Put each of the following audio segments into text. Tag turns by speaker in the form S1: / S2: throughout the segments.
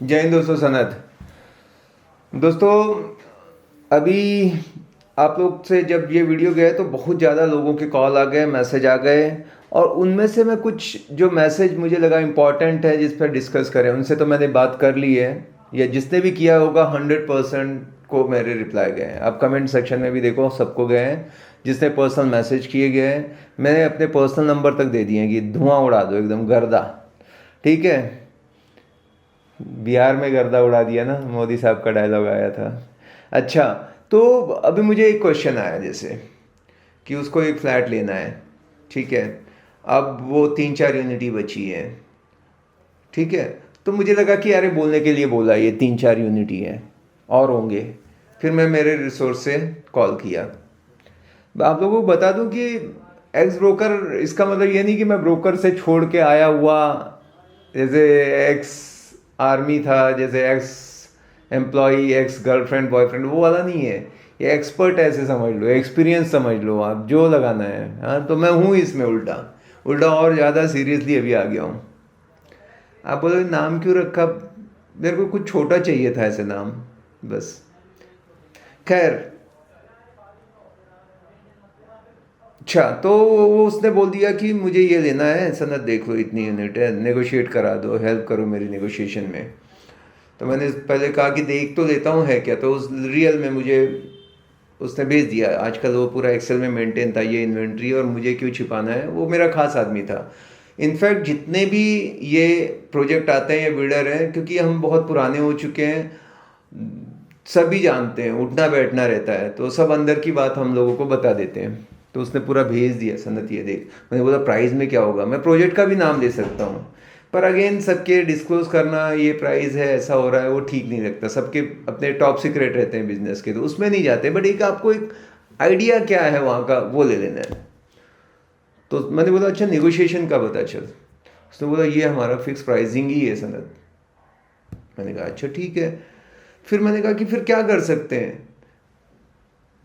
S1: जय हिंद दोस्तों। सनत दोस्तों, अभी आप लोग से जब ये वीडियो गया तो बहुत ज़्यादा लोगों के कॉल आ गए, मैसेज आ गए, और उनमें से मैं कुछ जो मैसेज मुझे लगा इम्पॉर्टेंट है जिस पर डिस्कस करें, उनसे तो मैंने बात कर ली है, या जिसने भी किया होगा 100% को मेरे रिप्लाई गए हैं। आप कमेंट सेक्शन में भी देखो, सबको गए हैं। जिसने पर्सनल मैसेज किए गए हैं, मैंने अपने पर्सनल नंबर तक दे दिए हैं कि धुआं उड़ा दो, एकदम गर्दा। ठीक है, बिहार में गर्दा उड़ा दिया ना, मोदी साहब का डायलॉग आया था। अच्छा, तो अभी मुझे एक क्वेश्चन आया, जैसे कि उसको एक फ्लैट लेना है। ठीक है, अब वो 3-4 यूनिटी बची है। ठीक है, तो मुझे लगा कि अरे बोलने के लिए बोला, ये 3-4 यूनिटी है और होंगे। फिर मैं मेरे रिसोर्स से कॉल किया। आप लोगों को बता दूं कि एक्स ब्रोकर, इसका मतलब ये नहीं कि मैं ब्रोकर से छोड़ के आया हुआ, जैसे एक्स आर्मी था, जैसे ex employ, ex girlfriend boyfriend, वो वाला नहीं है। ये एक्सपर्ट ऐसे समझ लो, एक्सपीरियंस समझ लो, आप जो लगाना है। हाँ, तो मैं हूँ इसमें उल्टा उल्टा और ज़्यादा सीरियसली अभी आ गया हूँ। आप बोलो नाम क्यों रखा? मेरे को कुछ छोटा चाहिए था ऐसे नाम, बस। खैर, अच्छा, तो वो उसने बोल दिया कि मुझे ये लेना है सनत, देख लो इतनी यूनिट है, नेगोशिएट करा दो, हेल्प करो मेरी नेगोशिएशन में। तो मैंने पहले कहा कि देख तो लेता हूँ है क्या, तो उस रियल में मुझे उसने भेज दिया। आजकल वो पूरा एक्सेल में मेंटेन था ये इन्वेंट्री, और मुझे क्यों छिपाना है, वो मेरा खास आदमी था। इनफैक्ट जितने भी ये प्रोजेक्ट आते हैं, ये बिल्डर हैं, क्योंकि हम बहुत पुराने हो चुके हैं, सभी जानते हैं, उठना बैठना रहता है, तो सब अंदर की बात हम लोगों को बता देते हैं। तो उसने पूरा भेज दिया, सनत ये देख। मैंने बोला प्राइस में क्या होगा, मैं प्रोजेक्ट का भी नाम दे सकता हूँ, पर अगेन सबके डिस्क्लोज करना, ये प्राइस है, ऐसा हो रहा है, वो ठीक नहीं लगता। सबके अपने टॉप सीक्रेट रहते हैं बिजनेस के, तो उसमें नहीं जाते। बट एक आपको एक आइडिया क्या है वहाँ का, वो ले लेना है। तो मैंने बोला अच्छा, नेगोशिएशन का बता चल। उसने बोला ये हमारा फिक्स प्राइसिंग ही है सनत। मैंने कहा अच्छा ठीक है। फिर मैंने कहा कि फिर क्या कर सकते हैं?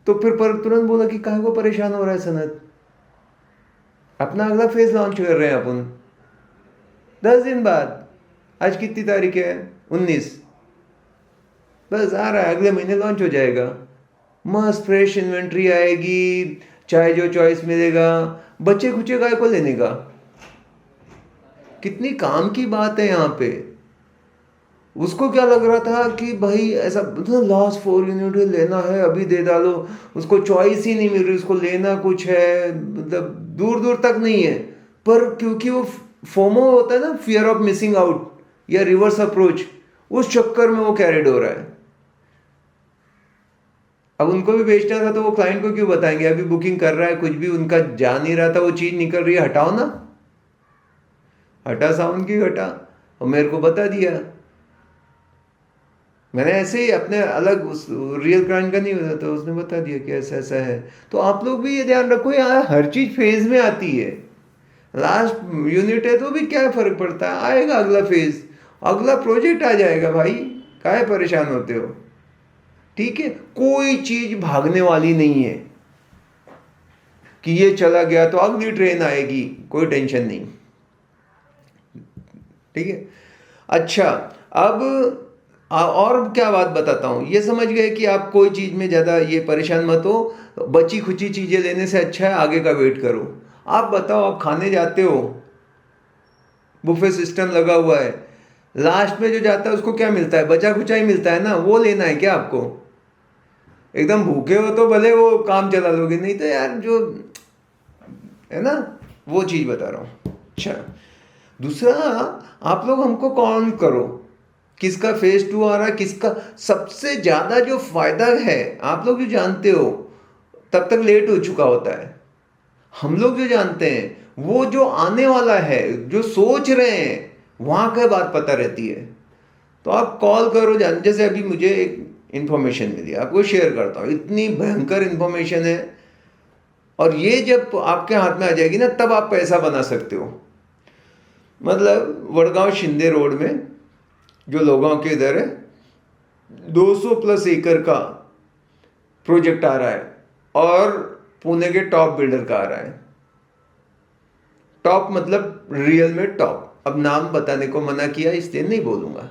S1: तो फिर पर तुरंत बोला कि काहे को परेशान हो रहा है सनत, अपना अगला फेज लॉन्च कर रहे हैं अपन 10 दिन बाद। आज कितनी तारीख है? 19। बस आ रहा है, अगले महीने लॉन्च हो जाएगा। मस्त फ्रेश इन्वेंट्री आएगी, चाहे जो चॉइस मिलेगा। बच्चे खुचे काय को लेने का? कितनी काम की बात है यहाँ पे। उसको क्या लग रहा था कि भाई ऐसा मतलब लास्ट 4 यूनिट लेना है, अभी दे डालो। उसको चॉइस ही नहीं मिल रही, उसको लेना कुछ है, मतलब दूर दूर तक नहीं है। पर क्योंकि वो फोमो होता है ना, फियर ऑफ मिसिंग आउट, या रिवर्स अप्रोच, उस चक्कर में वो कैरिड हो रहा है। अब उनको भी बेचना था, तो वो क्लाइंट को क्यों बताएंगे? अभी बुकिंग कर रहा है, कुछ भी उनका जा नहीं रहा था, वो चीज निकल रही है, हटाओ ना। हटा साउंड की हटा, और मेरे को बता दिया। मैंने ऐसे ही अपने अलग उस रियल क्लाइंट का नहीं होता, तो उसने बता दिया कि ऐसा ऐसा है। तो आप लोग भी ये ध्यान रखो, यहाँ हर चीज फेज में आती है। लास्ट यूनिट है तो भी क्या फर्क पड़ता है, आएगा अगला फेज, अगला प्रोजेक्ट आ जाएगा भाई। काहे परेशान होते हो? ठीक है, कोई चीज भागने वाली नहीं है कि ये चला गया तो अगली ट्रेन आएगी, कोई टेंशन नहीं। ठीक है। अच्छा, अब और क्या बात बताता हूँ। ये समझ गए कि आप कोई चीज़ में ज़्यादा ये परेशान मत हो। बची खुची चीज़ें लेने से अच्छा है आगे का वेट करो। आप बताओ, आप खाने जाते हो, बुफे सिस्टम लगा हुआ है, लास्ट में जो जाता है उसको क्या मिलता है? बचा खुचा ही मिलता है ना। वो लेना है क्या आपको? एकदम भूखे हो तो भले वो काम चला लोगे, नहीं तो यार जो है ना, वो चीज़ बता रहा हूँ। अच्छा, दूसरा, आप लोग हमको कौन करो, किसका फेज 2 आ रहा है, किसका सबसे ज्यादा जो फायदा है, आप लोग जो जानते हो, तब तक लेट हो चुका होता है। हम लोग जो जानते हैं, वो जो आने वाला है, जो सोच रहे हैं, वहां का बात पता रहती है। तो आप कॉल करो। जैसे अभी मुझे एक इंफॉर्मेशन मिली, आपको शेयर करता हूँ, इतनी भयंकर इंफॉर्मेशन है, और ये जब आपके हाथ में आ जाएगी ना, तब आप पैसा बना सकते हो। मतलब वडगांव शिंदे रोड में, जो लोगांव के इधर है, 200 प्लस एकड़ का प्रोजेक्ट आ रहा है, और पुणे के टॉप बिल्डर का आ रहा है। टॉप मतलब रियल में टॉप। अब नाम बताने को मना किया, इसलिए नहीं बोलूंगा।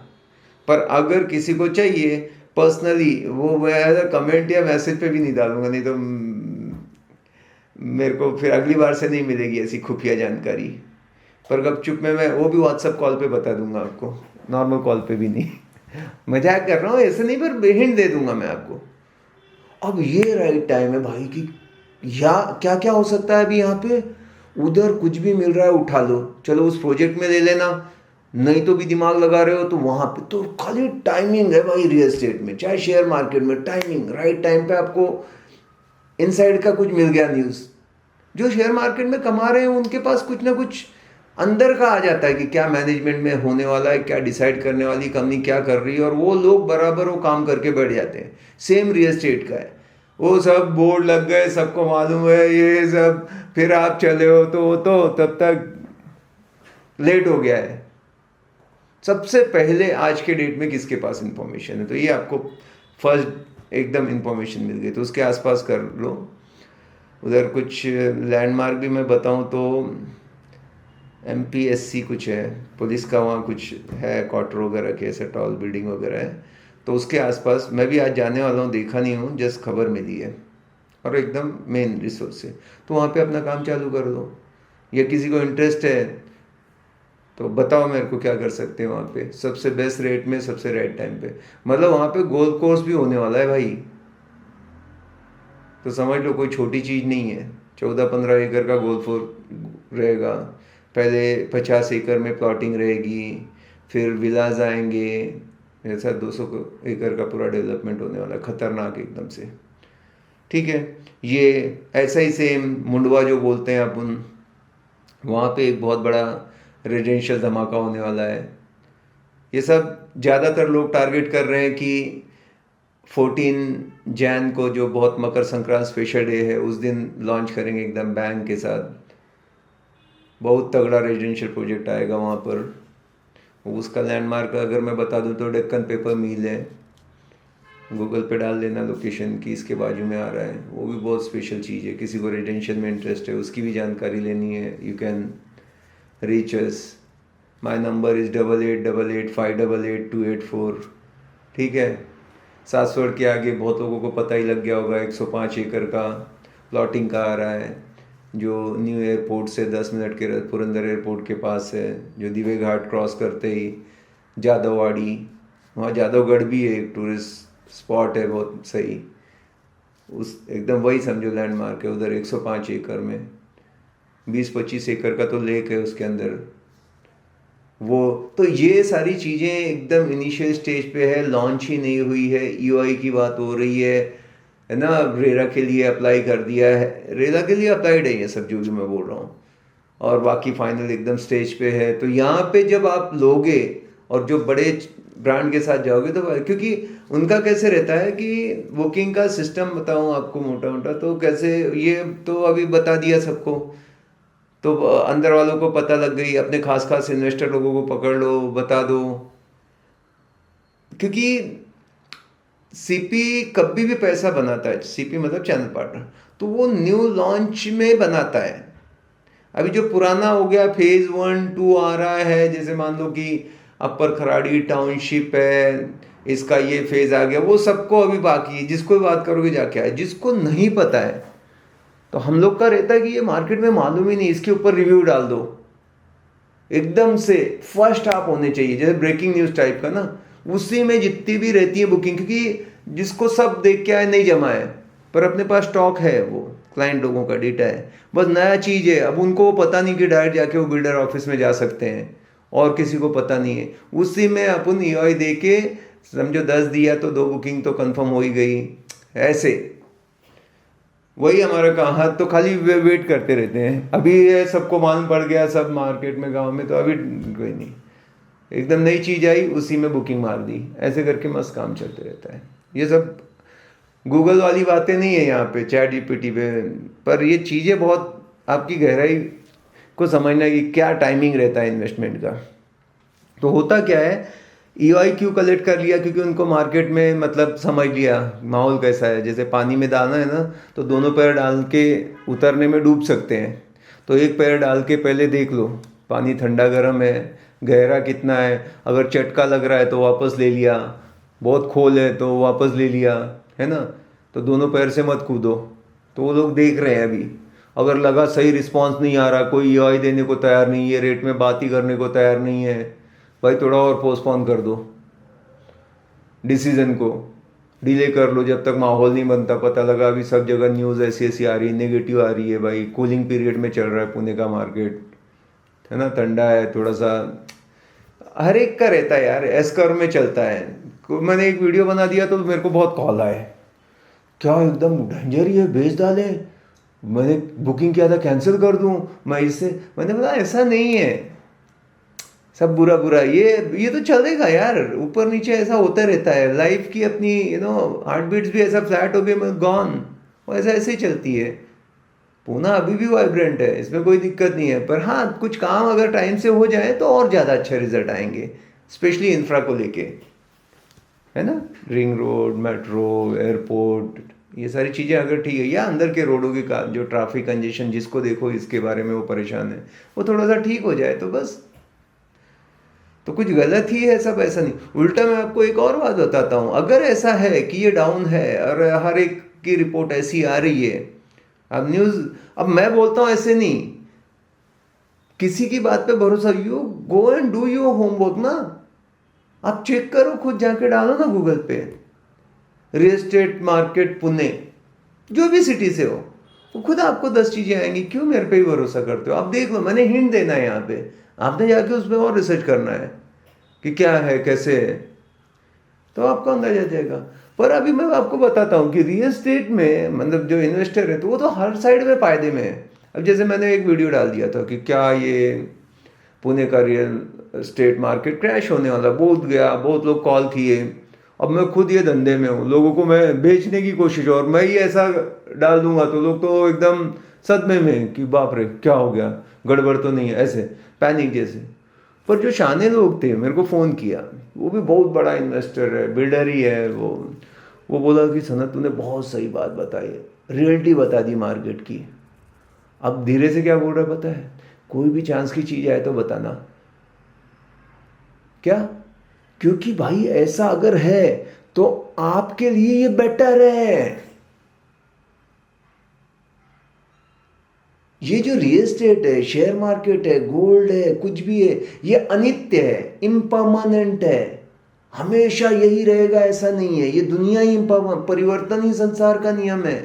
S1: पर अगर किसी को चाहिए पर्सनली, वो मैं कमेंट या मैसेज पे भी नहीं डालूंगा, नहीं तो मेरे को फिर अगली बार से नहीं मिलेगी ऐसी खुफिया जानकारी। पर गपचुप में मैं वो भी व्हाट्सएप कॉल पे बता दूंगा आपको, नॉर्मल कॉल पे भी नहीं। मजाक कर रहा हूँ ऐसे नहीं, पर हिंट दे दूंगा मैं आपको। अब ये राइट टाइम है भाई कि या क्या क्या हो सकता है अभी यहाँ पे, उधर कुछ भी मिल रहा है उठा लो, चलो उस प्रोजेक्ट में ले लेना, नहीं तो भी दिमाग लगा रहे हो तो वहाँ पे तो खाली टाइमिंग है भाई। रियल एस्टेट में चाहे शेयर मार्केट में टाइमिंग, राइट टाइम पे आपको इनसाइड का कुछ मिल गया न्यूज़। जो शेयर मार्केट में कमा रहे हैं उनके पास कुछ ना कुछ अंदर का आ जाता है कि क्या मैनेजमेंट में होने वाला है, क्या डिसाइड करने वाली कंपनी क्या कर रही है, और वो लोग बराबर वो काम करके बैठ जाते हैं। सेम रियल एस्टेट का है, वो सब बोर्ड लग गए, सबको मालूम है ये सब, फिर आप चले हो तो तब तक लेट हो गया है। सबसे पहले आज के डेट में किसके पास इंफॉर्मेशन है, तो ये आपको फर्स्ट एकदम इंफॉर्मेशन मिल गई, तो उसके आसपास कर लो। उधर कुछ लैंडमार्क भी मैं बताऊं तो MPSC कुछ है, पुलिस का वहाँ कुछ है, क्वार्टर वगैरह के ऐसे टॉल बिल्डिंग वगैरह है, तो उसके आसपास मैं भी आज जाने वाला हूँ, देखा नहीं हूँ, जस्ट खबर मिली है और एकदम मेन रिसोर्स से। तो वहाँ पे अपना काम चालू कर दो, या किसी को इंटरेस्ट है तो बताओ मेरे को क्या कर सकते हैं वहाँ पे सबसे बेस्ट रेट में सबसे राइट टाइम पे। मतलब वहाँ पे गोल्फ कोर्स भी होने वाला है भाई, तो समझ लो कोई छोटी चीज़ नहीं है। 14-15 एकड़ का गोल्फ रहेगा, पहले 50 एकड़ में प्लॉटिंग रहेगी, फिर विलाज आएंगे, ऐसा 200 एकड़ का पूरा डेवलपमेंट होने वाला है, खतरनाक एकदम से। ठीक है, ये ऐसा ही सेम मुंडवा जो बोलते हैं अपन, वहाँ पे एक बहुत बड़ा रेजिडेंशियल धमाका होने वाला है। ये सब ज़्यादातर लोग टारगेट कर रहे हैं कि 14 जैन को, जो बहुत मकर संक्रांति स्पेशल डे है, उस दिन लॉन्च करेंगे एकदम बैंग के साथ। बहुत तगड़ा रेजिडेंशियल प्रोजेक्ट आएगा वहाँ पर। उसका लैंडमार्क अगर मैं बता दूँ तो डेक्कन पेपर मिल है, गूगल पे डाल देना लोकेशन की, इसके बाजू में आ रहा है। वो भी बहुत स्पेशल चीज़ है, किसी को रेजिडेंशियल में इंटरेस्ट है उसकी भी जानकारी लेनी है, you can reach us. My number is 8888588284। ठीक है, 700 के आगे बहुत लोगों को पता ही लग गया होगा, 105 एकड़ का प्लॉटिंग का आ रहा है, जो न्यू एयरपोर्ट से 10 मिनट के पुरंदर एयरपोर्ट के पास है, जो दिवे घाट क्रॉस करते ही जादववाड़ी, वहाँ जादवगढ़ भी है, एक टूरिस्ट स्पॉट है बहुत सही, उस एकदम वही समझो लैंडमार्क है उधर। 105 एकड़ में 20-25 एकड़ का तो लेक है उसके अंदर वो। तो ये सारी चीज़ें एकदम इनिशियल स्टेज पे है, लॉन्च ही नहीं हुई है। EOI की बात हो रही है ना, रेरा के लिए अप्लाई कर दिया है, रेरा के लिए अप्लाइड है ये सब जो भी मैं बोल रहा हूँ, और बाकी फाइनल एकदम स्टेज पे है। तो यहाँ पे जब आप लोगे और जो बड़े ब्रांड के साथ जाओगे, तो क्योंकि उनका कैसे रहता है कि बुकिंग का सिस्टम बताऊँ आपको मोटा मोटा, तो कैसे, ये तो अभी बता दिया सबको, तो अंदर वालों को पता लग गई, अपने खास खास इन्वेस्टर लोगों को पकड़ लो, बता दो। क्योंकि CP कभी भी पैसा बनाता है, CP मतलब चैनल पार्टनर, तो वो न्यू लॉन्च में बनाता है। अभी जो पुराना हो गया फेज 1-2 आ रहा है, जैसे मान लो कि अपर खराड़ी टाउनशिप है, इसका ये फेज आ गया, वो सबको अभी बाकी है। जिसको भी बात करोगे जाके आए, जिसको नहीं पता है, तो हम लोग का रहता है कि ये मार्केट में मालूम ही नहीं, इसके ऊपर रिव्यू डाल दो, एकदम से फर्स्ट हाफ होने चाहिए, जैसे ब्रेकिंग न्यूज टाइप का ना, उसी में जितनी भी रहती है बुकिंग। क्योंकि जिसको सब देख के आए नहीं जमा है, पर अपने पास स्टॉक है, वो क्लाइंट लोगों का डेटा है, बस नया चीज़ है। अब उनको पता नहीं कि डायरेक्ट जाके वो बिल्डर ऑफिस में जा सकते हैं, और किसी को पता नहीं है। उसी में अपन EOI दे के समझो 10 दिया तो 2 बुकिंग तो कंफर्म हो ही गई। ऐसे वही हमारा कहा, तो खाली वेट करते रहते हैं। अभी ये सबको मालूम पड़ गया सब मार्केट में, गांव में, तो अभी कोई नहीं, एकदम नई चीज़ आई उसी में बुकिंग मार दी, ऐसे करके मस्त काम चलते रहता है। ये सब गूगल वाली बातें नहीं है यहाँ पे, चैट GPT पे, पर ये चीज़ें बहुत आपकी गहराई को समझना कि क्या टाइमिंग रहता है इन्वेस्टमेंट का। तो होता क्या है, EOI क्यों कलेक्ट कर लिया, क्योंकि उनको मार्केट में मतलब समझ लिया माहौल कैसा है। जैसे पानी में दाना है ना, तो दोनों पैर डाल के उतरने में डूब सकते हैं, तो एक पैर डाल के पहले देख लो पानी ठंडा गर्म है, गहरा कितना है, अगर चटका लग रहा है तो वापस ले लिया, बहुत खोल है तो वापस ले लिया, है ना। तो दोनों पैर से मत कूदो। तो वो लोग देख रहे हैं अभी, अगर लगा सही रिस्पांस नहीं आ रहा, कोई ईआई देने को तैयार नहीं है, रेट में बात ही करने को तैयार नहीं है, भाई थोड़ा और पोस्टपोन कर दो डिसीजन को, डिले कर लो जब तक माहौल नहीं बनता। पता लगा अभी सब जगह न्यूज़ ऐसी ऐसी आ रही है, नेगेटिव आ रही है, भाई कूलिंग पीरियड में चल रहा है पुणे का मार्केट, है ना, ठंडा है थोड़ा सा, हर एक का रहता है यार, एस कर्व में चलता है। मैंने एक वीडियो बना दिया तो मेरे को बहुत कॉल आए, क्या एकदम डेंजर ही है, बेच डाले, मैंने बुकिंग किया था कैंसिल कर दूं मैं इससे। मैंने बोला ऐसा नहीं है, सब बुरा बुरा, ये तो चलेगा यार, ऊपर नीचे ऐसा होता रहता है लाइफ की अपनी, हार्ट बीट्स भी ऐसा फ्लैट हो गए, मैं गॉन, वो ऐसा ऐसे ही चलती है। पूना अभी भी वाइब्रेंट है, इसमें कोई दिक्कत नहीं है, पर हाँ कुछ काम अगर टाइम से हो जाए तो और ज़्यादा अच्छे रिजल्ट आएंगे, स्पेशली इंफ्रा को लेके, है ना, रिंग रोड, मेट्रो, एयरपोर्ट, ये सारी चीज़ें अगर ठीक है, या अंदर के रोडों की जो ट्रैफिक कंजेशन जिसको देखो इसके बारे में वो परेशान है, वो थोड़ा सा ठीक हो जाए तो बस, तो कुछ गलत ही है सब, ऐसा नहीं। उल्टा मैं आपको एक और बात बताता हूँ, अगर ऐसा है कि ये डाउन है और हर एक की रिपोर्ट ऐसी आ रही है, अब न्यूज़, अब मैं बोलता हूँ ऐसे नहीं, किसी की बात पे भरोसा, you go and do your homework ना, आप चेक करो, खुद जाके डालो ना गूगल पे, रियल एस्टेट मार्केट पुणे, जो भी सिटी से हो, वो खुद आपको 10 चीज़ें आएंगी। क्यों मेरे पे ही भरोसा करते हो? आप देख लो, मैंने हिंट देना है यहाँ पे, आपने जाके उस पर और रिसर्च करना है कि क्या है कैसे है, तो आपको अंदाजा जाएगा। पर अभी मैं आपको बताता हूँ कि रियल एस्टेट में मतलब जो इन्वेस्टर है तो वो तो हर साइड में फायदे में है। अब जैसे मैंने एक वीडियो डाल दिया था कि क्या ये पुणे का रियल एस्टेट मार्केट क्रैश होने वाला, बहुत गया, बहुत लोग कॉल किए। अब मैं खुद ये धंधे में हूँ, लोगों को मैं बेचने की कोशिश, और मैं ही ऐसा डाल दूंगा तो लोग तो एकदम सदमे में कि बाप रे क्या हो गया, गड़बड़ तो नहीं है, ऐसे पैनिक जैसे। पर जो शाने लोग थे, मेरे को फ़ोन किया, वो भी बहुत बड़ा इन्वेस्टर है, बिल्डर ही है वो बोला कि सनत तूने बहुत सही बात बताई है, रियलिटी बता दी मार्केट की। अब धीरे से क्या बोल रहा है पता है, कोई भी चांस की चीज़ आए तो बताना। क्या? क्योंकि भाई ऐसा अगर है तो आपके लिए ये बेटर है। ये जो रियल एस्टेट है, शेयर मार्केट है, गोल्ड है, कुछ भी है, ये अनित्य है, इम्परमानेंट है, हमेशा यही रहेगा ऐसा नहीं है। ये दुनिया ही परिवर्तन ही संसार का नियम है।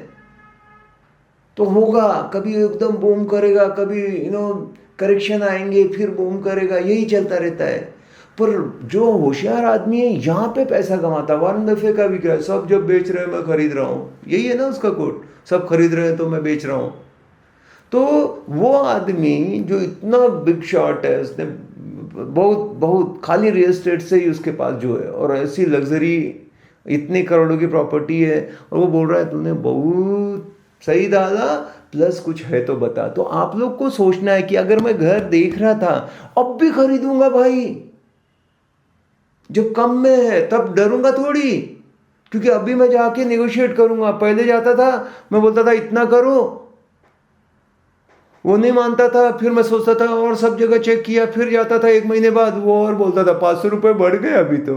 S1: तो होगा, कभी एकदम बूम करेगा, कभी करेक्शन आएंगे, फिर बूम करेगा, यही चलता रहता है। पर जो होशियार आदमी है यहाँ पे पैसा कमाता। वारन बफे का भी क्या है, सब जब बेच रहे हैं मैं खरीद रहा हूँ, यही है ना उसका कोट, सब खरीद रहे हैं तो मैं बेच रहा हूँ। तो वो आदमी जो इतना बिग शॉट है, उसने बहुत बहुत खाली रियल एस्टेट से ही उसके पास जो है, और ऐसी लग्जरी इतने करोड़ों की प्रॉपर्टी है, और वो बोल रहा है तूने बहुत सही डाला, प्लस कुछ है तो बता। तो आप लोग को सोचना है कि अगर मैं घर देख रहा था, अब भी खरीदूंगा भाई, जब कम में है तब डरूंगा थोड़ी, क्योंकि अभी मैं जाके नेगोशिएट करूंगा। पहले जाता था, मैं बोलता था इतना करो, वो नहीं मानता था, फिर मैं सोचता था और सब जगह चेक किया, फिर जाता था, 1 महीने बाद वो और बोलता था 500 रुपये बढ़ गए अभी तो।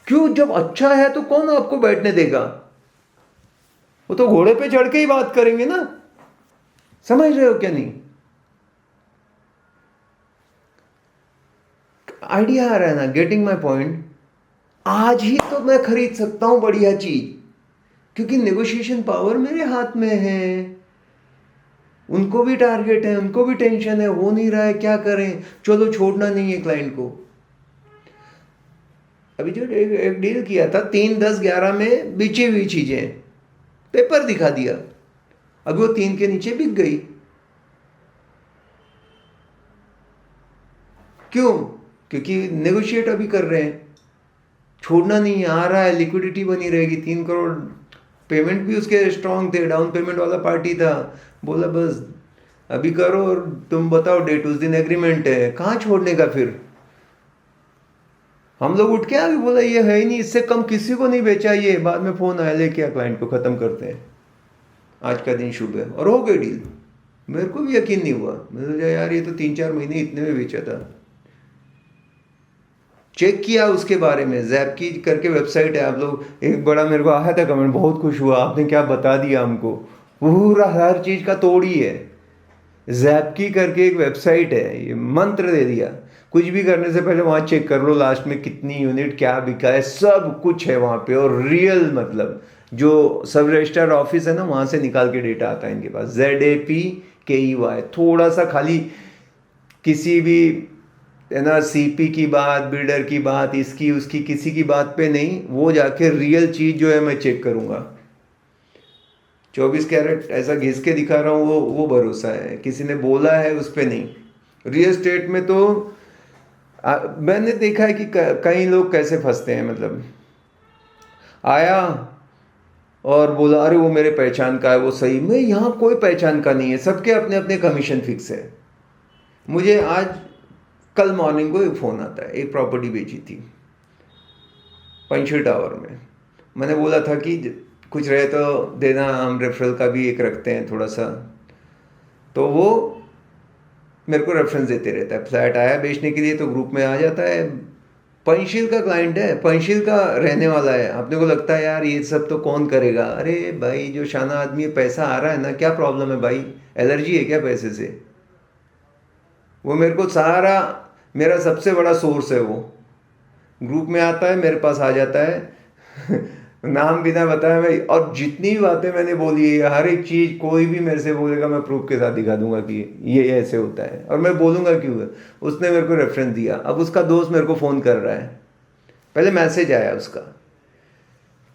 S1: क्यों? जब अच्छा है तो कौन आपको बैठने देगा? वो तो घोड़े पे चढ़ के ही बात करेंगे ना। समझ रहे हो क्या? नहीं आइडिया आ रहा है ना? Getting my point. आज ही तो मैं खरीद सकता हूं बढ़िया चीज, क्योंकि नेगोशिएशन पावर मेरे हाथ में है। उनको भी टारगेट है, उनको भी टेंशन है, हो नहीं रहा है, क्या करें? चलो छोड़ना नहीं है क्लाइंट को। अभी जो एक डील किया था 3, 10, 11 में बिची हुई चीजें, पेपर दिखा दिया, अभी वो 3 के नीचे बिक गई। क्यों? क्योंकि नेगोशिएट अभी कर रहे हैं, छोड़ना नहीं है, आ रहा है, लिक्विडिटी बनी रहेगी। 3 करोड़ पेमेंट भी उसके स्ट्रांग थे, डाउन पेमेंट वाला पार्टी था, बोला बस अभी करो और तुम बताओ डेट, उस दिन एग्रीमेंट है, कहाँ छोड़ने का फिर? हम लोग उठ के आगे बोला ये है ही नहीं, इससे कम किसी को नहीं बेचा, ये बाद में फोन आया लेके क्लाइंट को खत्म करते हैं, आज का दिन शुभ है, और हो गई डील। मेरे को भी यकीन नहीं हुआ। मैंने सोचा यार ये तो 3-4 महीने इतने में बेचा था। चेक किया उसके बारे में, जैपकी करके वेबसाइट है, आप लोग, एक बड़ा मेरे को आया था कमेंट, बहुत खुश हुआ आपने क्या बता दिया हमको, पूरा हर चीज़ का तोड़ ही है। जैपकी करके एक वेबसाइट है, ये मंत्र दे दिया, कुछ भी करने से पहले वहाँ चेक कर लो लास्ट में कितनी यूनिट क्या बिका है, सब कुछ है वहाँ पे। और रियल मतलब जो सब रजिस्ट्रार ऑफिस है ना, वहाँ से निकाल के डेटा आता है इनके पास। ZAPKEY, थोड़ा सा खाली किसी भी है ना सीपी की बात, बिल्डर की बात, इसकी उसकी किसी की बात पे नहीं, वो जाके रियल चीज़ जो है मैं चेक करूँगा। 24 कैरेट ऐसा घिस के दिखा रहा हूँ, वो भरोसा है, किसी ने बोला है उस पर नहीं। रियल एस्टेट में तो मैंने देखा है कि कई लोग कैसे फंसते हैं, मतलब आया और बोला अरे वो मेरे पहचान का है, वो सही में यहाँ कोई पहचान का नहीं है, सबके अपने अपने कमीशन फिक्स है। मुझे आज कल मॉर्निंग को एक फ़ोन आता है, एक प्रॉपर्टी बेची थी पंचशील टावर में। मैंने बोला था कि कुछ रहे तो देना, हम रेफरल का भी एक रखते हैं थोड़ा सा। तो वो मेरे को रेफरेंस देते रहता है, फ्लैट आया बेचने के लिए तो ग्रुप में आ जाता है। पंचशील का क्लाइंट है, पंचशील का रहने वाला है। अपने को लगता है यार ये सब तो कौन करेगा, अरे भाई जो शाना आदमी है, पैसा आ रहा है ना, क्या प्रॉब्लम है भाई, एलर्जी है क्या पैसे से? वो मेरे को सारा, मेरा सबसे बड़ा सोर्स है वो। ग्रुप में आता है, मेरे पास आ जाता है नाम बिना बताए भाई, और जितनी भी बातें मैंने बोली है, हर एक चीज़ कोई भी मेरे से बोलेगा मैं प्रूफ के साथ दिखा दूंगा कि ये ऐसे होता है, और मैं बोलूँगा क्यों है। उसने मेरे को रेफरेंस दिया, अब उसका दोस्त मेरे को फ़ोन कर रहा है, पहले मैसेज आया उसका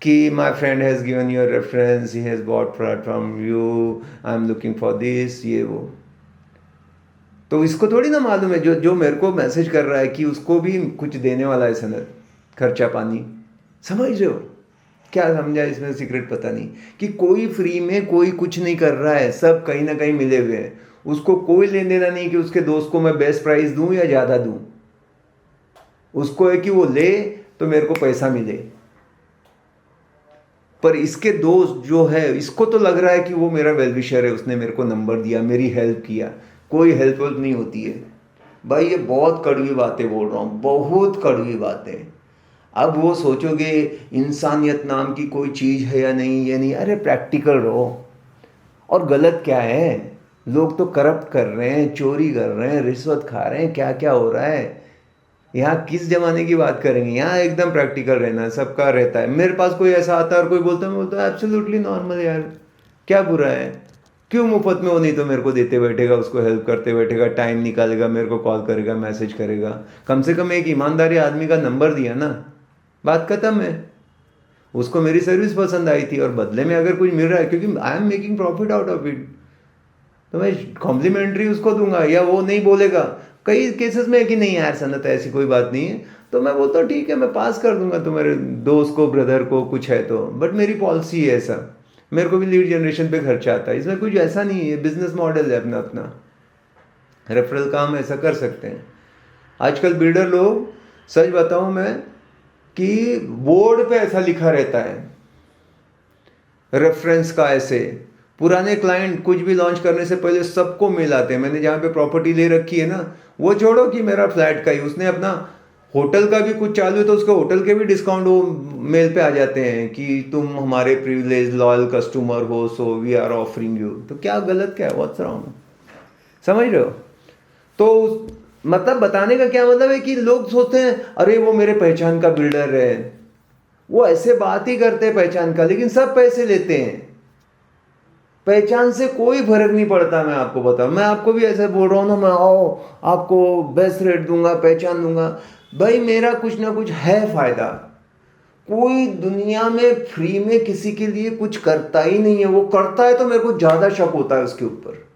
S1: कि my friend has given your reference, he has bot flat from you, I am looking for this, ये वो। तो इसको थोड़ी ना मालूम है, जो जो मेरे को मैसेज कर रहा है, कि उसको भी कुछ देने वाला है सनद, खर्चा पानी। समझ रहे हो क्या समझा इसमें सीक्रेट? पता नहीं कि कोई फ्री में कोई कुछ नहीं कर रहा है, सब कहीं ना कहीं मिले हुए हैं। उसको कोई लेन देना नहीं कि उसके दोस्त को मैं बेस्ट प्राइस दूं या ज़्यादा दूं। उसको है कि वो ले तो मेरे को पैसा मिले। पर इसके दोस्त जो है, इसको तो लग रहा है कि वो मेरा वेलविशर है, उसने मेरे को नंबर दिया, मेरी हेल्प किया। कोई हेल्प नहीं होती है भाई। ये बहुत कड़वी बातें बोल रहा हूँ, बहुत कड़वी बातें। अब वो सोचोगे इंसानियत नाम की कोई चीज़ है या नहीं, ये नहीं, अरे प्रैक्टिकल रहो। और गलत क्या है, लोग तो करप्ट कर रहे हैं, चोरी कर रहे हैं, रिश्वत खा रहे हैं, क्या क्या हो रहा है। यहाँ किस जमाने की बात करेंगे, यहाँ एकदम प्रैक्टिकल रहना है, सबका रहता है। मेरे पास कोई ऐसा आता है और कोई बोलता है, मैं बोलता हूँ एब्सोल्युटली नॉर्मल यार, क्या बुरा है, क्यों मुफ्त में वो नहीं तो मेरे को देते बैठेगा, उसको हेल्प करते बैठेगा, टाइम निकालेगा, मेरे को कॉल करेगा, मैसेज करेगा। कम से कम एक ईमानदारी आदमी का नंबर दिया ना, बात खत्म है। उसको मेरी सर्विस पसंद आई थी और बदले में अगर कुछ मिल रहा है, क्योंकि I am making profit out of it, तो मैं कॉम्प्लीमेंट्री उसको दूंगा। या वो नहीं बोलेगा, कई केसेस में है कि नहीं यार सनत ऐसी कोई बात नहीं है, तो मैं बोलता हूँ ठीक है मैं पास कर दूंगा तुम्हारे दोस्त को, ब्रदर को, कुछ है तो। बट मेरी पॉलिसी है ऐसा, मेरे को भी लीड जनरेशन पे खर्चा आता है, इसमें कुछ ऐसा नहीं है, बिजनेस मॉडल है अपना अपना। रेफरल काम ऐसा कर सकते हैं आजकल बिल्डर लोग। सच बताऊं मैं कि बोर्ड पे ऐसा लिखा रहता है रेफरेंस का, ऐसे पुराने क्लाइंट कुछ भी लॉन्च करने से पहले सबको मेल आते हैं। मैंने जहाँ पे प्रॉपर्टी ले रखी है ना, वो छोड़ो कि मेरा फ्लैट का ही, उसने अपना होटल का भी कुछ चालू है तो उसके होटल के भी डिस्काउंट वो मेल पे आ जाते हैं कि तुम हमारे प्रिविलेज लॉयल कस्टमर हो, so we are offering you. तो क्या गलत, क्या है, व्हाट्स रॉन्ग? समझ रहे हो? तो मतलब बताने का क्या मतलब है कि लोग सोचते हैं अरे वो मेरे पहचान का बिल्डर है, वो ऐसे बात ही करते हैं पहचान का, लेकिन सब पैसे लेते हैं। पहचान से कोई फर्क नहीं पड़ता, मैं आपको बताऊं। मैं आपको भी ऐसे बोल रहा हूं ना, मैं आओ आपको बेस्ट रेट दूंगा, पहचान दूंगा, भाई मेरा कुछ ना कुछ है फायदा। कोई दुनिया में फ्री में किसी के लिए कुछ करता ही नहीं है, वो करता है तो मेरे को ज्यादा शक होता है उसके ऊपर।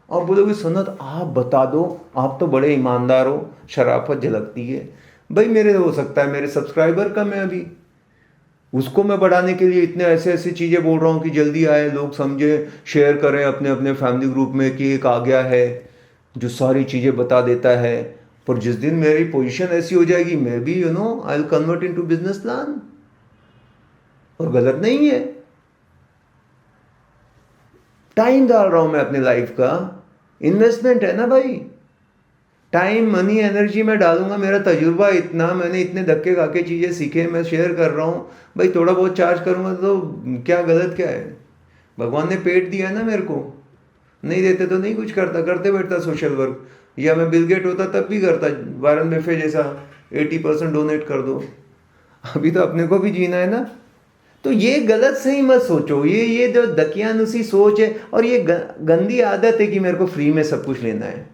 S1: आप बोलोगे सनत आप बता दो, आप तो बड़े ईमानदार हो, शराफत झलकती है। भाई मेरे हो सकता है मेरे सब्सक्राइबर कम है अभी, उसको मैं बढ़ाने के लिए इतने ऐसे ऐसी चीज़ें बोल रहा हूँ कि जल्दी आए, लोग समझे, शेयर करें अपने अपने फैमिली ग्रुप में कि एक आ गया है जो सारी चीज़ें बता देता है। पर जिस दिन मेरी पोजीशन ऐसी हो जाएगी, मैं भी I will convert into business plan. और गलत नहीं है। टाइम डाल रहा हूँ मैं अपने लाइफ का, इन्वेस्टमेंट है ना भाई। टाइम मनी एनर्जी मैं डालूंगा, मेरा तजुर्बा इतना, मैंने इतने धक्के खा के चीज़ें सीखे, मैं शेयर कर रहा हूँ भाई। थोड़ा बहुत चार्ज करूँगा तो क्या गलत क्या है? भगवान ने पेट दिया है ना मेरे को, नहीं देते तो नहीं कुछ करता, करते बैठता सोशल वर्क। या मैं बिल गेट होता तब भी करता, वारन बफे जैसा 80% डोनेट कर दो। अभी तो अपने को भी जीना है ना। तो ये गलत सही मत सोचो, ये जो दकियानुसी सोच है और ये गंदी आदत है कि मेरे को फ्री में सब कुछ लेना है,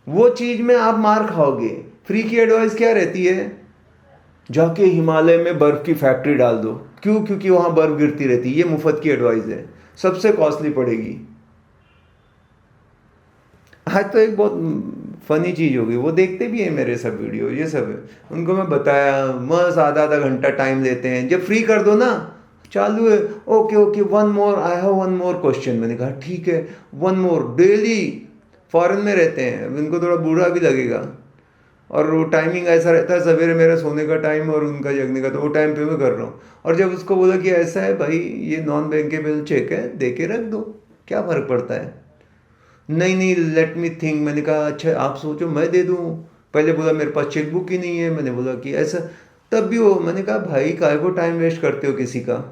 S1: वो चीज में आप मार खाओगे। फ्री की एडवाइस क्या रहती है? जाके हिमालय में बर्फ की फैक्ट्री डाल दो। क्यों? क्योंकि वहां बर्फ गिरती रहती है। ये मुफ्त की एडवाइस है, सबसे कॉस्टली पड़ेगी। आज तो एक बहुत फनी चीज होगी, वो देखते भी है मेरे सब वीडियो, ये सब है, उनको मैं बताया मस्त आधा आधा घंटा टाइम लेते हैं। जब फ्री कर दो ना, चालू है, okay okay one more, I have one more question. मैंने कहा ठीक है, वन मोर। डेली फॉरेन में रहते हैं, इनको थोड़ा बुरा भी लगेगा। और वो टाइमिंग ऐसा रहता है, सवेरे मेरा सोने का टाइम और उनका जगने का, तो वो टाइम पे मैं कर रहा हूँ। और जब उसको बोला कि ऐसा है भाई, ये नॉन बैंकेबल चेक है, दे के रख दो, क्या फ़र्क पड़ता है? नहीं नहीं, लेट मी थिंक। मैंने कहा अच्छा आप सोचो, मैं दे दूँ। पहले बोला मेरे पास चेकबुक ही नहीं है। मैंने बोला कि ऐसा, तब भी वो, मैंने कहा भाई काहे को टाइम वेस्ट करते हो किसी का?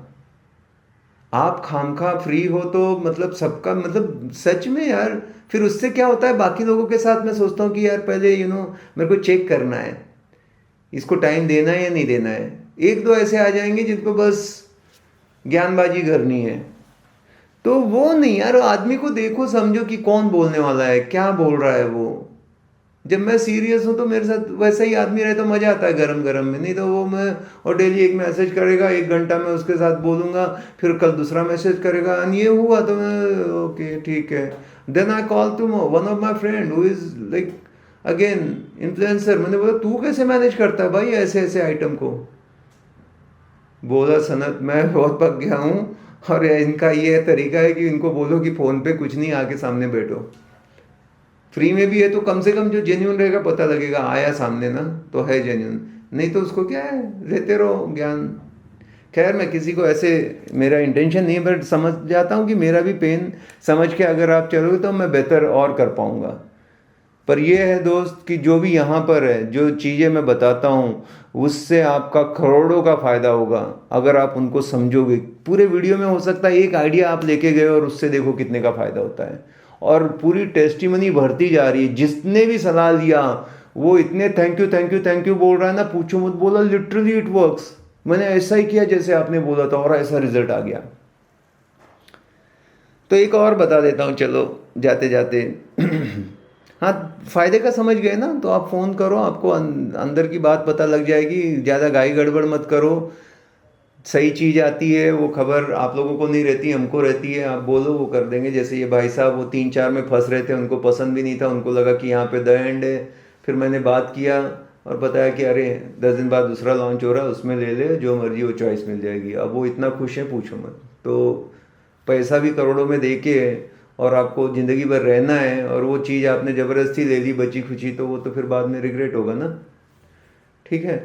S1: आप खामखा फ्री हो तो मतलब सबका, मतलब सच में यार, फिर उससे क्या होता है बाकी लोगों के साथ? मैं सोचता हूँ कि यार पहले मेरे को चेक करना है, इसको टाइम देना है या नहीं देना है। एक दो ऐसे आ जाएंगे जिनको बस ज्ञानबाजी करनी है, तो वो नहीं यार। आदमी को देखो समझो कि कौन बोलने वाला है, क्या बोल रहा है वो। जब मैं सीरियस हूँ तो मेरे साथ वैसा ही आदमी रहे तो मजा आता है गरम गरम में, नहीं तो वो मैं, और डेली एक मैसेज करेगा, 1 घंटा मैं उसके साथ बोलूँगा, फिर कल दूसरा मैसेज करेगा, एंड ये हुआ तो मैं ओके ठीक है। Then I call to one of my friend who is like again influencer. मैंने बोला तू कैसे मैनेज करता है भाई ऐसे ऐसे आइटम को? बोला सनत मैं बहुत पक गया हूँ, और इनका ये तरीका है कि इनको बोलो कि फ़ोन पे कुछ नहीं, आके सामने बैठो। फ्री में भी है तो कम से कम जो जेन्यून रहेगा पता लगेगा, आया सामने ना तो है जेन्यून, नहीं तो उसको क्या है, लेते रहो ज्ञान। खैर मैं किसी को ऐसे, मेरा इंटेंशन नहीं है, बट समझ जाता हूँ कि मेरा भी पेन समझ के अगर आप चलोगे तो मैं बेहतर और कर पाऊँगा। पर ये है दोस्त कि जो भी यहाँ पर है, जो चीज़ें मैं बताता हूँ उससे आपका करोड़ों का फ़ायदा होगा अगर आप उनको समझोगे। पूरे वीडियो में हो सकता है एक आइडिया आप लेके गए और उससे देखो कितने का फ़ायदा होता है। और पूरी टेस्टिमनी बढ़ती जा रही है, जिसने भी सलाह लिया वो इतने thank you thank you thank you बोल रहा है ना, पूछो मत। बोला लिटरली इट वर्क्स, मैंने ऐसा ही किया जैसे आपने बोला था और ऐसा रिजल्ट आ गया। तो एक और बता देता हूँ चलो जाते जाते। हाँ, फ़ायदे का समझ गए ना, तो आप फ़ोन करो, आपको अंदर की बात पता लग जाएगी। ज़्यादा गाई गड़बड़ मत करो, सही चीज़ आती है वो खबर आप लोगों को नहीं रहती, हमको रहती है। आप बोलो वो कर देंगे। जैसे ये भाई साहब वो 3-4 में फंस रहे थे, उनको पसंद भी नहीं था, उनको लगा कि यहाँ पे द एंड है। फिर मैंने बात किया और बताया कि अरे 10 दिन बाद दूसरा लॉन्च हो रहा है, उसमें ले ले, जो मर्जी वो चॉइस मिल जाएगी। अब वो इतना खुश है पूछो मत। तो पैसा भी करोड़ों में दे के, और आपको ज़िंदगी भर रहना है, और वो चीज़ आपने ज़बरदस्ती ले ली बची खुची, तो वो तो फिर बाद में रिग्रेट होगा ना। ठीक है,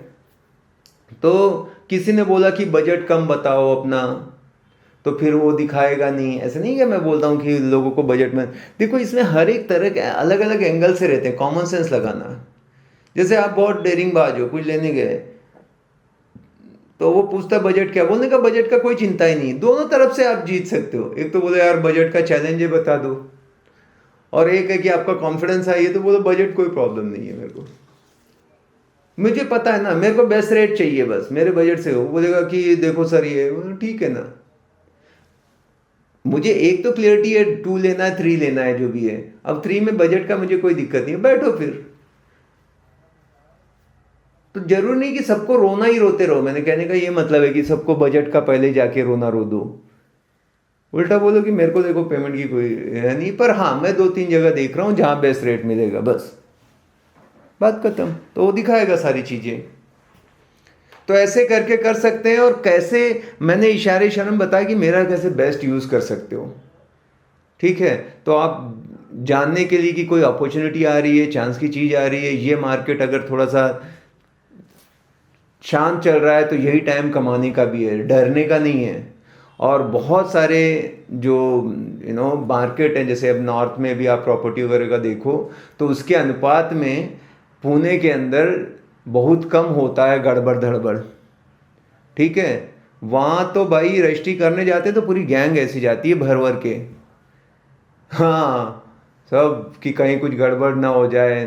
S1: तो किसी ने बोला कि बजट कम बताओ अपना, तो फिर वो दिखाएगा नहीं। ऐसा नहीं है मैं बोलता हूँ कि लोगों को बजट में देखो, इसमें हर एक तरह के अलग अलग एंगल से रहते हैं, कॉमन सेंस लगाना। जैसे आप बहुत डेयरिंग बाज हो, कुछ लेने गए तो वो पूछता है बजट क्या, बोलने का बजट का कोई चिंता ही नहीं। दोनों तरफ से आप जीत सकते हो। एक तो बोले यार बजट का चैलेंज है बता दो, और एक है कि आपका कॉन्फिडेंस है, ये तो बोलो बजट कोई प्रॉब्लम नहीं है मेरे को, मुझे पता है ना, मेरे को बेस्ट रेट चाहिए, बस मेरे बजट से हो। बोलेगा कि देखो सर ये, ठीक है ना, मुझे एक तो क्लियरिटी है, 2 लेना है 3 लेना है जो भी है। अब 3 में बजट का मुझे कोई दिक्कत नहीं है, बैठो फिर। तो जरूर नहीं कि सबको रोना ही रोते रहो। मैंने कहने का ये मतलब है कि सबको बजट का पहले जाके रोना रो दो। उल्टा बोलो कि मेरे को देखो पेमेंट की कोई है नहीं, पर हाँ मैं 2-3 जगह देख रहा हूँ जहाँ बेस्ट रेट मिलेगा, बस बात खत्म। तो वो दिखाएगा सारी चीज़ें। तो ऐसे करके कर सकते हैं। और कैसे, मैंने इशारे इशारे बताया कि मेरा कैसे बेस्ट यूज़ कर सकते हो। ठीक है, तो आप जानने के लिए कि कोई अपॉर्चुनिटी आ रही है, चांस की चीज़ आ रही है, ये मार्केट अगर थोड़ा सा शांत चल रहा है तो यही टाइम कमाने का भी है, डरने का नहीं है। और बहुत सारे जो मार्केट हैं, जैसे अब नॉर्थ में भी आप प्रॉपर्टी वगैरह का देखो तो उसके अनुपात में पुणे के अंदर बहुत कम होता है गड़बड़ धड़बड़। ठीक है, वहाँ तो भाई रजिस्ट्री करने जाते तो पूरी गैंग ऐसी जाती है भर भर के। हाँ, सब कि कहीं कुछ गड़बड़ ना हो जाए,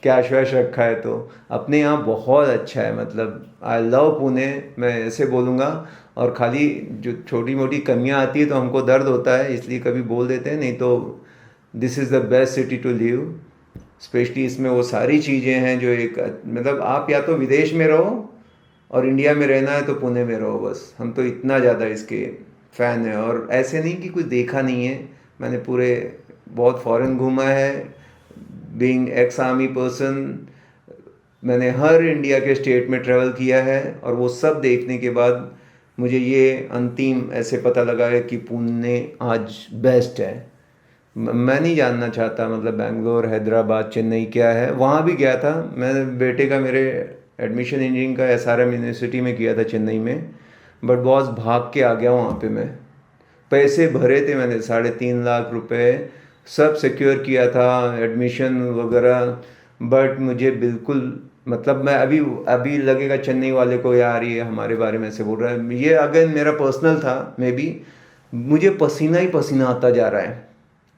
S1: कैश वैश रखा है तो। अपने यहाँ बहुत अच्छा है, मतलब आई लव पुणे, मैं ऐसे बोलूँगा। और खाली जो छोटी मोटी कमियाँ आती है तो हमको दर्द होता है, इसलिए कभी बोल देते हैं, नहीं तो this is the best city to live. Specially इसमें वो सारी चीज़ें हैं जो एक, मतलब आप या तो विदेश में रहो और इंडिया में रहना है तो पुणे में रहो, बस। हम तो इतना ज़्यादा इसके फ़ैन हैं। और ऐसे नहीं कि कुछ देखा नहीं है, मैंने पूरे बहुत फॉरेन घूमा है। बीइंग एक्स आर्मी पर्सन, मैंने हर इंडिया के स्टेट में ट्रैवल किया है, और वो सब देखने के बाद मुझे ये अंतिम ऐसे पता लगा है कि पुणे आज बेस्ट है। मैं नहीं जानना चाहता मतलब बेंगलोर, हैदराबाद, चेन्नई क्या है। वहाँ भी गया था मैंने, बेटे का मेरे एडमिशन इंजीनियरिंग का एसआरएम यूनिवर्सिटी में किया था चेन्नई में। बट बॉस भाग के आ गया वहाँ पे। मैं पैसे भरे थे मैंने, 3.5 लाख रुपए सब सिक्योर किया था, एडमिशन वगैरह। बट मुझे बिल्कुल, मतलब मैं अभी अभी लगेगा चेन्नई वाले को यार ये हमारे बारे में ऐसे बोल रहा है। ये अगर मेरा पर्सनल था मे बी, मुझे पसीना ही पसीना आता जा रहा है।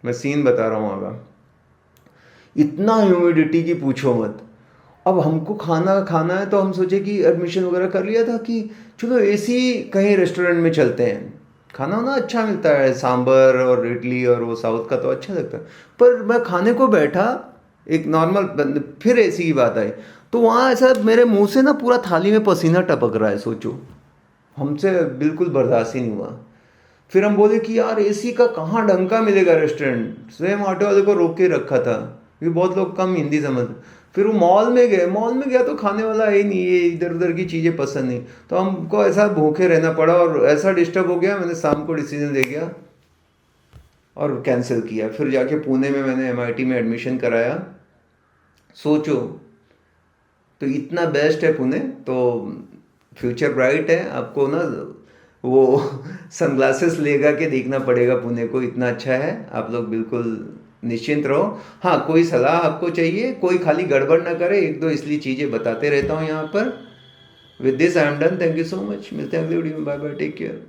S1: मैं सीन बता रहा हूँ आगा, इतना ह्यूमिडिटी की पूछो मत। अब हमको खाना खाना है तो हम सोचे कि एडमिशन वगैरह कर लिया था कि चलो एसी कहीं रेस्टोरेंट में चलते हैं, खाना ना अच्छा मिलता है, सांबर और इडली और वो साउथ का तो अच्छा लगता है। पर मैं खाने को बैठा एक नॉर्मल, फिर एसी की बात आई तो वहाँ ऐसा मेरे मुंह से ना पूरा थाली में पसीना टपक रहा है। सोचो, हमसे बिल्कुल बर्दाश्त ही नहीं हुआ। फिर हम बोले कि यार एसी का कहाँ ढंग का मिलेगा रेस्टोरेंट, स्वयं ऑटो वाले को रोक के रखा था क्योंकि बहुत लोग कम हिंदी समझ। फिर वो मॉल में गए, मॉल में गया तो खाने वाला है ही नहीं, ये इधर उधर की चीज़ें पसंद नहीं, तो हमको ऐसा भूखे रहना पड़ा और ऐसा डिस्टर्ब हो गया। मैंने शाम को डिसीजन ले गया और कैंसिल किया। फिर जाके पुणे में मैंने एमआईटी में एडमिशन कराया। सोचो, तो इतना बेस्ट है पुणे, तो फ्यूचर ब्राइट है। आपको ना वो सनग्लासेस लेगा के देखना पड़ेगा पुणे को, इतना अच्छा है। आप लोग बिल्कुल निश्चिंत रहो। हाँ, कोई सलाह आपको चाहिए, कोई खाली गड़बड़ ना करे, एक दो इसलिए चीज़ें बताते रहता हूँ यहाँ पर। With this I am done, thank you so much. मिलते हैं अगली वीडियो में, बाय बाय, टेक केयर।